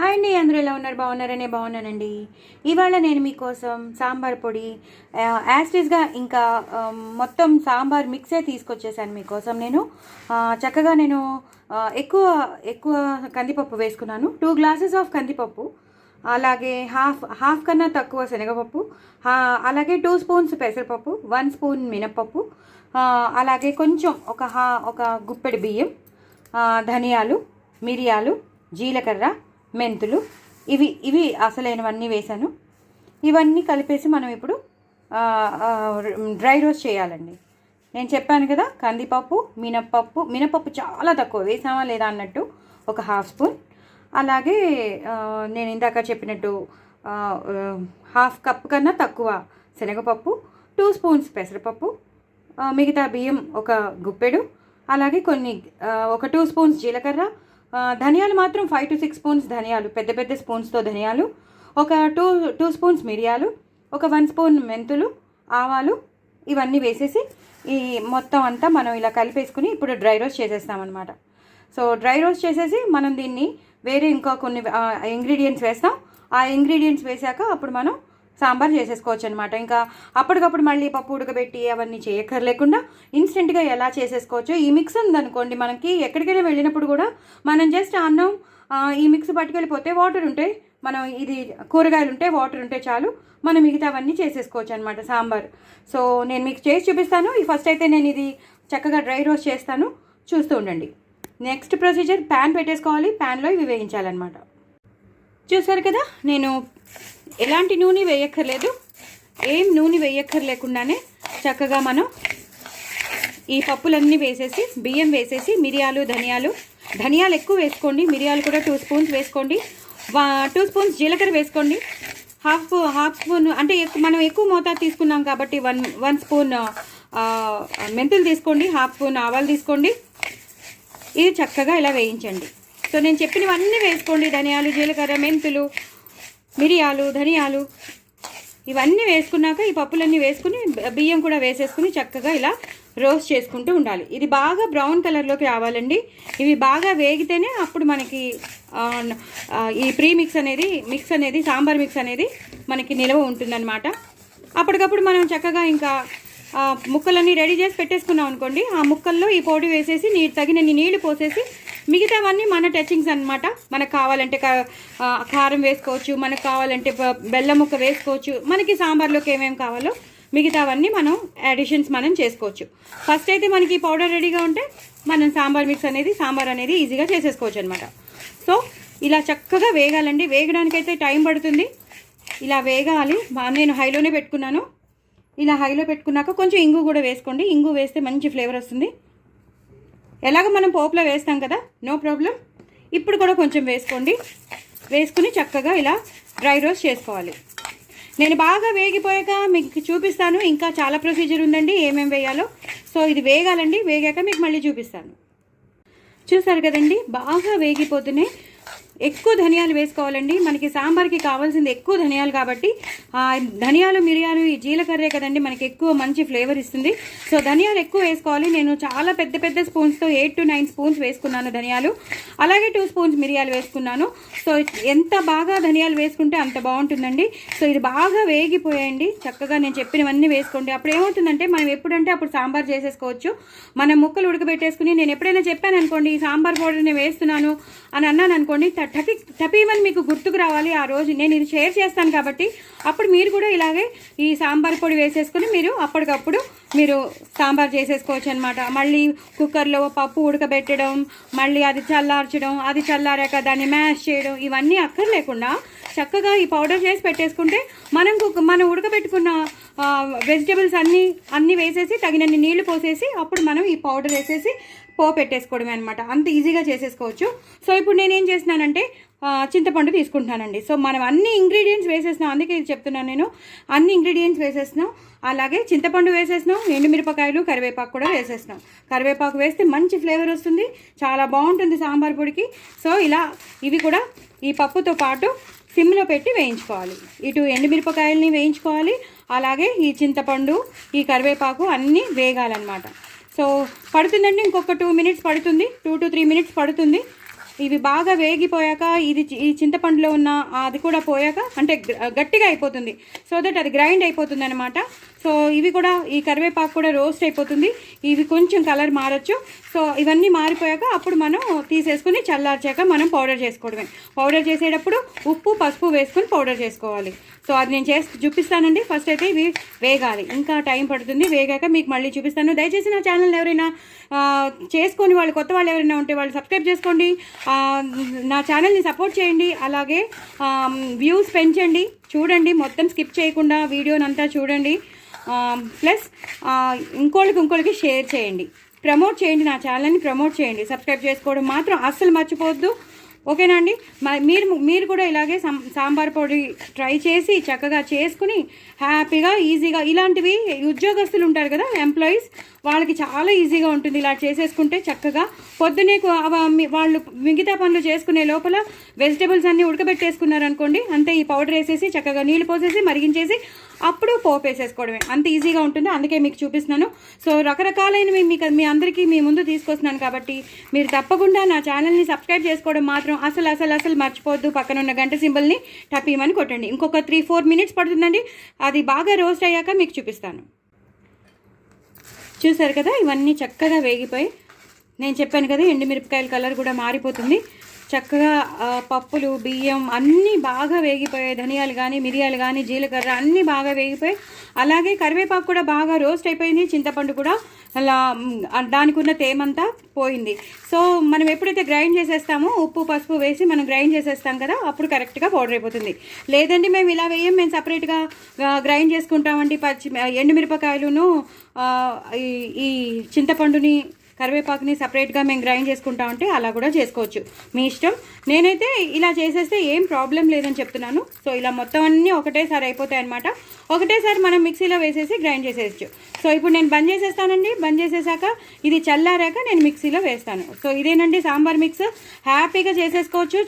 Hi అండి, అందరూ ఎలా ఉన్నారు? బాగున్నారనే బాగున్నానండి. ఇవాళ నేను మీకోసం సాంబార్ పొడి యాస్టీస్గా ఇంకా మొత్తం సాంబార్ మిక్సే తీసుకొచ్చేసాను మీకోసం. చక్కగా నేను ఎక్కువ ఎక్కువ కందిపప్పు వేసుకున్నాను. 2 గ్లాసెస్ ఆఫ్ కందిపప్పు, అలాగే హాఫ్ కన్నా తక్కువ శనగపప్పు, అలాగే 2 స్పూన్స్ పెసరపప్పు, 1 స్పూన్ మినప్పప్పు, అలాగే కొంచెం ఒక గుప్పెడు బియ్యం, ధనియాలు, మిరియాలు, జీలకర్ర, మెంతులు, ఇవి అసలైనవన్నీ వేసాను. ఇవన్నీ కలిపేసి మనం ఇప్పుడు డ్రై రోస్ట్ చేయాలండి. నేను చెప్పాను కదా, కందిపప్పు, మినపప్పు చాలా తక్కువ వేసామా లేదా అన్నట్టు ఒక హాఫ్ స్పూన్, అలాగే నేను ఇందాక చెప్పినట్టు హాఫ్ కప్ కన్నా తక్కువ శనగపప్పు, 2 స్పూన్స్ పెసరపప్పు, మిగతా బియ్యం ఒక గుప్పెడు, అలాగే ఒక 2 స్పూన్స్ జీలకర్ర, ధనియాలు మాత్రం 5 to 6 స్పూన్స్ ధనియాలు, పెద్ద స్పూన్స్తో ధనియాలు, ఒక 2 స్పూన్స్ మిరియాలు, ఒక 1 స్పూన్ మెంతులు, ఆవాలు, ఇవన్నీ వేసేసి ఈ మొత్తం అంతా మనం ఇలా కలిపేసుకుని ఇప్పుడు డ్రై రోస్ట్ చేసేస్తామన్నమాట. సో డ్రై రోస్ట్ చేసేసి మనం దీన్ని వేరే ఇంకా కొన్ని ఇంగ్రీడియంట్స్ వేస్తాం. ఆ ఇంగ్రీడియంట్స్ వేసాక అప్పుడు మనం సాంబార్ చేసేసుకోవచ్చు అనమాట. ఇంకా అప్పటికప్పుడు మళ్ళీ పప్పు ఉడకబెట్టి అవన్నీ చేయక్కర్లేకుండా ఇన్స్టెంట్గా ఎలా చేసేసుకోవచ్చు. ఈ మిక్స్ ఉందనుకోండి, మనకి ఎక్కడికైనా వెళ్ళినప్పుడు కూడా మనం జస్ట్ అన్నం ఈ మిక్స్ పట్టుకెళ్ళిపోతే వాటర్ ఉంటాయి, మనం ఇది కూరగాయలు ఉంటే వాటర్ ఉంటే చాలు, మనం మిగతావన్నీ చేసేసుకోవచ్చు అనమాట సాంబార్. సో నేను మీకు చేసి చూపిస్తాను. ఫస్ట్ అయితే నేను ఇది చక్కగా డ్రై రోస్ట్ చేస్తాను, చూస్తూ ఉండండి. నెక్స్ట్ ప్రొసీజర్, ప్యాన్ పెట్టేసుకోవాలి, ప్యాన్లో ఇవి వేయించాలన్నమాట. చూసారు కదా, నేను ఎలాంటి నూనె వేయక్కర్లేదు, ఏం నూనె వేయక్కర్లేకుండానే చక్కగా మనం ఈ పప్పులన్నీ వేసేసి, బియ్యం వేసేసి, మిరియాలు, ధనియాలు ఎక్కువ వేసుకోండి, మిరియాలు కూడా 2 స్పూన్స్ వేసుకోండి, 2 స్పూన్స్ జీలకర్ర వేసుకోండి, హాఫ్ స్పూన్ అంటే మనం ఎక్కువ మోతాదు తీసుకున్నాం కాబట్టి 1 స్పూన్ మెంతులు తీసుకోండి, హాఫ్ స్పూన్ ఆవాలు తీసుకోండి. ఇది చక్కగా ఇలా వేయించండి. సో నేను చెప్పినవన్నీ వేసుకోండి, ధనియాలు, జీలకర్ర, మెంతులు, మిరియాలు, ధనియాలు, ఇవన్నీ వేసుకున్నాక ఈ పప్పులన్నీ వేసుకుని బియ్యం కూడా వేసేసుకుని చక్కగా ఇలా రోస్ట్ చేసుకుంటూ ఉండాలి. ఇది బాగా బ్రౌన్ కలర్లోకి రావాలండి. ఇవి బాగా వేగితేనే అప్పుడు మనకి ఈ మిక్స్ అనేది సాంబార్ మిక్స్ అనేది మనకి నిలవ ఉంటుందన్నమాట. అప్పటికప్పుడు మనం చక్కగా ఇంకా ముక్కలన్నీ రెడీ చేసి పెట్టేసుకున్నాం అనుకోండి, ఆ ముక్కల్లో ఈ పొడి వేసేసి తగినన్ని నీళ్లు పోసేసి మిగతావన్నీ మన టచింగ్స్ అనమాట. మనకు కావాలంటే కారం వేసుకోవచ్చు, మనకు కావాలంటే బెల్లం ముక్క వేసుకోవచ్చు, మనకి సాంబార్లోకి ఏమేమి కావాలో మిగతావన్నీ మనం అడిషన్స్ మనం చేసుకోవచ్చు. ఫస్ట్ అయితే మనకి పౌడర్ రెడీగా ఉంటే మనం సాంబార్ అనేది ఈజీగా చేసేసుకోవచ్చు అనమాట. సో ఇలా చక్కగా వేగాలండి. వేగడానికైతే టైం పడుతుంది. ఇలా వేగాలి. నేను హైలోనే పెట్టుకున్నాను. ఇలా హైలో పెట్టుకున్నాక కొంచెం ఇంగు కూడా వేసుకోండి. ఇంగు వేస్తే మంచి ఫ్లేవర్ వస్తుంది. ఎలాగ మనం పోపులో వేస్తాం కదా, నో ప్రాబ్లం. ఇప్పుడు కూడా కొంచెం వేసుకోండి. వేసుకుని చక్కగా ఇలా డ్రై రోస్ట్ చేసుకోవాలి. నేను బాగా వేగిపోయాక మీకు చూపిస్తాను. ఇంకా చాలా ప్రొసీజర్ ఉందండి ఏమేమి వేయాలో. సో ఇది వేగాలండి. వేగాక మీకు మళ్ళీ చూపిస్తాను. చూసారు కదండి, బాగా వేగిపోతున్నాయి. ఎక్కువ ధనియాలు వేసుకోవాలండి. మనకి సాంబార్కి కావాల్సింది ఎక్కువ ధనియాలు కాబట్టి ధనియాలు, మిరియాలు, ఈ జీలకర్రే కదండి మనకి ఎక్కువ మంచి ఫ్లేవర్ ఇస్తుంది. సో ధనియాలు ఎక్కువ వేసుకోవాలి. నేను చాలా పెద్ద స్పూన్స్తో 8 to 9 స్పూన్స్ వేసుకున్నాను ధనియాలు, అలాగే 2 స్పూన్స్ మిరియాలు వేసుకున్నాను. సో ఎంత బాగా ధనియాలు వేసుకుంటే అంత బాగుంటుందండి. సో ఇది బాగా వేగిపోయాయండి. చక్కగా నేను చెప్పినవన్నీ వేసుకోండి. అప్పుడు ఏమవుతుందంటే మనం ఎప్పుడంటే అప్పుడు సాంబార్ చేసేసుకోవచ్చు. మనం ముక్కలు ఉడకబెట్టేసుకుని, నేను ఎప్పుడైనా చెప్పాను అనుకోండి ఈ సాంబార్ పౌడర్ నేను వేస్తున్నాను అని అన్నాను అనుకోండి, టపీమని మీకు గుర్తుకు రావాలి. ఆ రోజు నేను ఇది షేర్ చేస్తాను కాబట్టి అప్పుడు మీరు కూడా ఇలాగే ఈ సాంబార్ పొడి వేసేసుకుని మీరు అప్పటికప్పుడు మీరు సాంబార్ చేసేసుకోవచ్చు అనమాట. మళ్ళీ కుక్కర్లో పప్పు ఉడకబెట్టడం, మళ్ళీ అది చల్లార్చడం, అది చల్లారాక దాన్ని మ్యాష్ చేయడం, ఇవన్నీ అక్కర్లేకుండా చక్కగా ఈ పౌడర్ చేసి పెట్టేసుకుంటే మనం ఉడకబెట్టుకున్న వెజిటబుల్స్ అన్నీ వేసేసి తగినన్ని నీళ్లు పోసేసి అప్పుడు మనం ఈ పౌడర్ వేసేసి పెట్టేసుకోవడమే అనమాట. అంత ఈజీగా చేసేసుకోవచ్చు. సో ఇప్పుడు నేనేం చేస్తున్నానంటే చింతపండు తీసుకుంటున్నానండి. సో మనం అన్ని ఇంగ్రీడియంట్స్ వేసేసినాం, అందుకే ఇది చెప్తున్నాను నేను. అన్ని ఇంగ్రీడియంట్స్ వేసేసినాం, అలాగే చింతపండు వేసేసినాం, ఎండుమిరపకాయలు, కరివేపాకు కూడా వేసేసినాం. కరివేపాకు వేస్తే మంచి ఫ్లేవర్ వస్తుంది, చాలా బాగుంటుంది సాంబార్ పొడికి. సో ఇలా ఇవి కూడా ఈ పప్పుతో పాటు సిమ్లో పెట్టి వేయించుకోవాలి. ఇటు ఎండుమిరపకాయలని వేయించుకోవాలి, అలాగే ఈ చింతపండు, ఈ కరివేపాకు అన్నీ వేగాలన్నమాట. సో పడుతుందండి, ఇంకొక 2 minutes పడుతుంది, 2 to 3 minutes పడుతుంది. ఇవి బాగా వేగిపోయాక ఈ చింతపండులో ఉన్న అది కూడా పోయాక అంటే గట్టిగా అయిపోతుంది, సో దట్ అది గ్రైండ్ అయిపోతుంది అనమాట. సో ఇవి కూడా ఈ కరివేపాకు కూడా రోస్ట్ అయిపోతుంది, ఇవి కొంచెం కలర్ మారచ్చు. సో ఇవన్నీ మారిపోయాక అప్పుడు మనం తీసేసుకుని చల్లార్చాక మనం పౌడర్ చేసుకోవడమే. పౌడర్ చేసేటప్పుడు ఉప్పు పసుపు వేసుకొని పౌడర్ చేసుకోవాలి. సో అది నేను చూపిస్తానండి. ఫస్ట్ అయితే ఇవి వేగాలి, ఇంకా టైం పడుతుంది. వేగాక మీకు మళ్ళీ చూపిస్తాను. దయచేసి నా ఛానల్ ఎవరైనా చేసుకొని వాళ్ళు కొత్త వాళ్ళు ఎవరైనా ఉంటే వాళ్ళు సబ్స్క్రైబ్ చేసుకోండి, నా ఛానల్ని సపోర్ట్ చేయండి. అలాగే వ్యూస్ పెంచండి, చూడండి మొత్తం స్కిప్ చేయకుండా వీడియోనంతా చూడండి. ప్లస్ ఇంకోళ్ళకి షేర్ చేయండి, ప్రమోట్ చేయండి, నా ఛానల్ని ప్రమోట్ చేయండి. సబ్స్క్రైబ్ చేసుకోవడం మాత్రం అస్సలు మర్చిపోవద్దు, ఓకేనా అండి? మీరు కూడా ఇలాగే సాంబార్ పొడి ట్రై చేసి చక్కగా చేసుకుని హ్యాపీగా ఈజీగా, ఇలాంటివి ఉద్యోగస్తులు ఉంటారు కదా ఎంప్లాయీస్, వాళ్ళకి చాలా ఈజీగా ఉంటుంది ఇలా చేసేసుకుంటే. చక్కగా పొద్దునే వాళ్ళు మిగతా పనులు చేసుకునే లోపల వెజిటబుల్స్ అన్నీ ఉడకబెట్టేసుకున్నారనుకోండి, అంతే. ఈ పౌడర్ వేసేసి చక్కగా నీళ్ళు పోసేసి మరిగించేసి అప్పుడు పోపు వేసేసుకోవడమే, అంత ఈజీగా ఉంటుంది. అందుకే మీకు చూపిస్తున్నాను. సో రకరకాలైనవి మీ అందరికీ మీ ముందు తీసుకొస్తున్నాను కాబట్టి మీరు తప్పకుండా నా ఛానల్ని సబ్స్క్రైబ్ చేసుకోవడం మాత్రం అసలు మర్చిపోవద్దు. పక్కన ఉన్న గంట సింబల్ని టపీమని కొట్టండి. ఇంకొక 3-4 మినిట్స్ పడుతుందండి, అది బాగా రోస్ట్ అయ్యాక మీకు చూపిస్తాను. చూసారు కదా, ఇవన్నీ చక్కగా వేగిపోయి, నేను చెప్పాను కదా ఎండుమిరపకాయల కలర్ కూడా మారిపోతుంది. చక్కగా పప్పులు బియ్యం అన్నీ బాగా వేగిపోయాయి, ధనియాలు కానీ మిరియాలు కానీ జీలకర్ర అన్నీ బాగా వేగిపోయి, అలాగే కరివేపాకు కూడా బాగా రోస్ట్ అయిపోయింది, చింతపండు కూడా అలా దానికి ఉన్న తేమంతా పోయింది. సో మనం ఎప్పుడైతే గ్రైండ్ చేసేస్తామో ఉప్పు పసుపు వేసి మనం గ్రైండ్ చేసేస్తాం కదా, అప్పుడు కరెక్ట్గా పౌడర్ అయిపోతుంది. లేదండి మేము ఇలా వేయం, మేము సపరేట్గా గ్రైండ్ చేసుకుంటామండి, ఎండుమిరపకాయలును ఈ చింతపండుని కరివేపాకుని సపరేట్గా మేము గ్రైండ్ చేసుకుంటామంటే అలా కూడా చేసుకోవచ్చు, మీ ఇష్టం. నేనైతే ఇలా చేసేస్తే ఏం ప్రాబ్లం లేదని చెప్తున్నాను. సో ఇలా మొత్తం అన్నీ ఒకటేసారి అయిపోతాయి అనమాట, ఒకటేసారి మనం మిక్సీలో వేసేసి గ్రైండ్ చేసేయచ్చు. సో ఇప్పుడు నేను బంద్ చేసేస్తానండి. బంద్ చేసేసాక ఇది చల్లారాక నేను మిక్సీలో వేస్తాను. సో ఇదేనండి సాంబార్ మిక్స్, హ్యాపీగా చేసేసుకోవచ్చు,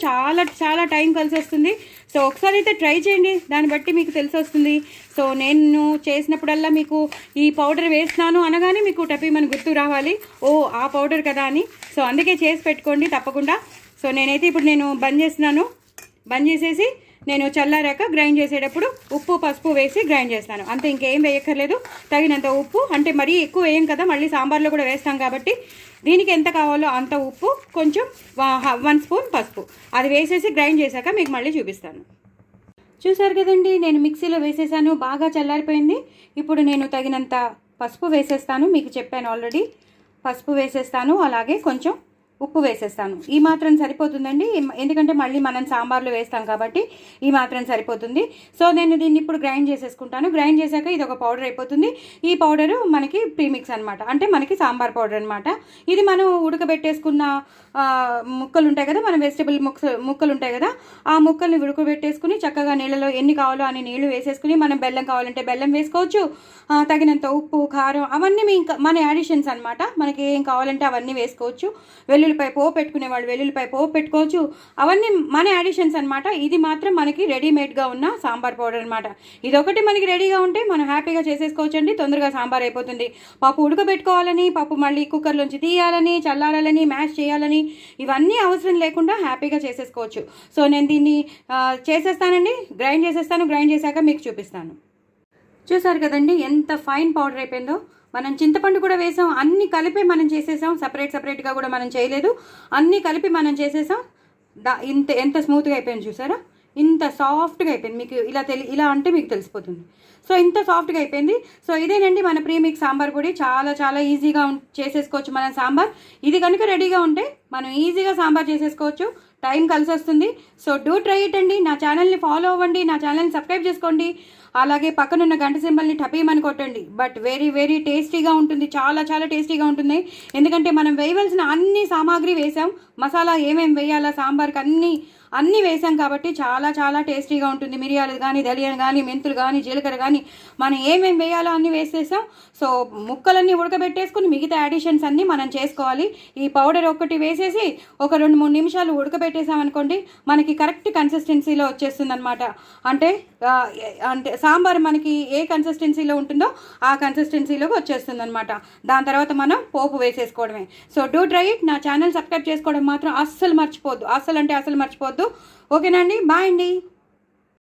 చాలా టైం కలిసి వస్తుంది. సో ఒకసారి అయితే ట్రై చేయండి, దాన్ని బట్టి మీకు తెలిసి వస్తుంది. సో నేను చేసినప్పుడల్లా మీకు ఈ పౌడర్ వేస్తున్నాను అనగానే మీకు టపీమని గుర్తు రావాలి, ఓ ఆ పౌడర్ కదా అని. సో అందుకే చేసి పెట్టుకోండి తప్పకుండా. సో నేనైతే ఇప్పుడు నేను బంద్ చేస్తున్నాను. బంద్ చేసేసి నేను చల్లారాక గ్రైండ్ చేసేటప్పుడు ఉప్పు పసుపు వేసి గ్రైండ్ చేస్తాను, అంతే. ఇంకేం వేయక్కర్లేదు. తగినంత ఉప్పు, అంటే మరీ ఎక్కువ వేయం కదా, మళ్ళీ సాంబార్లో కూడా వేస్తాం కాబట్టి దీనికి ఎంత కావాలో అంత ఉప్పు, కొంచెం 1 స్పూన్ పసుపు, అది వేసేసి గ్రైండ్ చేశాక మీకు మళ్ళీ చూపిస్తాను. చూసారు కదండి, నేను మిక్సీలో వేసేసాను, బాగా చల్లారిపోయింది. ఇప్పుడు నేను తగినంత పసుపు వేసేస్తాను, మీకు చెప్పాను ఆల్రెడీ. పసుపు వేసేస్తాను, అలాగే కొంచెం ఉప్పు వేసేస్తాను. ఈ మాత్రం సరిపోతుందండి, ఎందుకంటే మళ్ళీ మనం సాంబార్లో వేస్తాం కాబట్టి ఈ మాత్రం సరిపోతుంది. సో నేను దీన్ని ఇప్పుడు గ్రైండ్ చేసేసుకుంటాను. గ్రైండ్ చేశాక ఇది ఒక పౌడర్ అయిపోతుంది. ఈ పౌడరు మనకి ప్రీమిక్స్ అనమాట, అంటే మనకి సాంబార్ పౌడర్ అనమాట. ఇది మనం ఉడకబెట్టేసుకున్న ముక్కలు ఉంటాయి కదా, మన వెజిటబుల్ ముక్కలు ఉంటాయి కదా, ఆ ముక్కల్ని ఉడకబెట్టేసుకుని చక్కగా నీళ్ళలో ఎన్ని కావాలో అన్ని నీళ్లు వేసేసుకుని, మనం బెల్లం కావాలంటే బెల్లం వేసుకోవచ్చు, తగినంత ఉప్పు కారం అవన్నీ మన యాడిషన్స్ అనమాట. మనకి ఏం కావాలంటే అవన్నీ వేసుకోవచ్చు. వెల్లుల్లిపాయ పోపు పెట్టుకునే వాళ్ళు వెల్లుల్లిపాయ పోపు పెట్టుకోవచ్చు, అవన్నీ మన యాడిషన్స్ అనమాట. ఇది మాత్రం మనకి రెడీమేడ్గా ఉన్న సాంబార్ పౌడర్ అనమాట. ఇదొకటి మనకి రెడీగా ఉంటే మనం హ్యాపీగా చేసేసుకోవచ్చు అండి, తొందరగా సాంబార్ అయిపోతుంది. పప్పు ఉడకబెట్టుకోవాలని, పప్పు మళ్ళీ కుక్కర్లోంచి తీయాలని, చల్లారాలని, మ్యాష్ చేయాలని ఇవన్నీ అవసరం లేకుండా హ్యాపీగా చేసేసుకోవచ్చు. సో నేను దీన్ని చేసేస్తానండి, గ్రైండ్ చేసేస్తాను. గ్రైండ్ చేశాక మీకు చూపిస్తాను. చూసారు కదండి ఎంత ఫైన్ పౌడర్ అయిపోయిందో. మనం చింతపండు కూడా వేసాం, అన్నీ కలిపి మనం చేసేసాం, సపరేట్గా కూడా మనం చేయలేదు, అన్నీ కలిపి మనం చేసేసాం. ఎంత స్మూత్గా అయిపోయింది చూసారా, ఇంత సాఫ్ట్గా అయిపోయింది. మీకు ఇలా అంటే మీకు తెలిసిపోతుంది. సో ఇంత సాఫ్ట్గా అయిపోయింది. సో ఇదేనండి మన ప్రీమిక్స్ సాంబార్ పొడి, చాలా ఈజీగా చేసేసుకోవచ్చు మనం సాంబార్. ఇది కనుక రెడీగా ఉంటే మనం ఈజీగా సాంబార్ చేసేసుకోవచ్చు, టైం కలిసి వస్తుంది. సో డూ ట్రై ఇట్ అండి. నా ఛానల్ని ఫాలో అవ్వండి, నా ఛానల్ని సబ్స్క్రైబ్ చేసుకోండి, అలాగే పక్కనున్న గంట సింబల్ని టపీమని కొట్టండి. బట్ వెరీ టేస్టీగా ఉంటుంది, చాలా టేస్టీగా ఉంటుంది. ఎందుకంటే మనం వేయవలసిన అన్ని సామాగ్రి వేసాం, మసాలా ఏమేమి వేయాలా సాంబార్కి అన్నీ వేసాం కాబట్టి చాలా చాలా టేస్టీగా ఉంటుంది. మిరియాలు కానీ, ధనియాలు కానీ, మెంతులు కానీ, జీలకర్ర కానీ, మనం ఏమేమి వేయాలో అన్నీ వేసేసాం. సో ముక్కలన్నీ ఉడకబెట్టేసుకుని మిగతా యాడిషన్స్ అన్నీ మనం చేసుకోవాలి. ఈ పౌడర్ ఒకటి వేసేసి ఒక 2-3 నిమిషాలు ఉడకబెట్టేసామనుకోండి, మనకి కరెక్ట్ కన్సిస్టెన్సీలో వచ్చేస్తుంది అనమాట. అంటే సాంబార్ మనకి ఏ కన్సిస్టెన్సీలో ఉంటుందో ఆ కన్సిస్టెన్సీలోకి వచ్చేస్తుంది అనమాట. దాని తర్వాత మనం పోపు వేసేసుకోవడమే. So do try it. నా ఛానల్ సబ్స్క్రైబ్ చేసుకోవడం మాత్రం అస్సలు మర్చిపోద్దు. అస్సలు అంటే అస్సలు మర్చిపోద్దు. ఓకేనా అండి? బాయ్ అండి.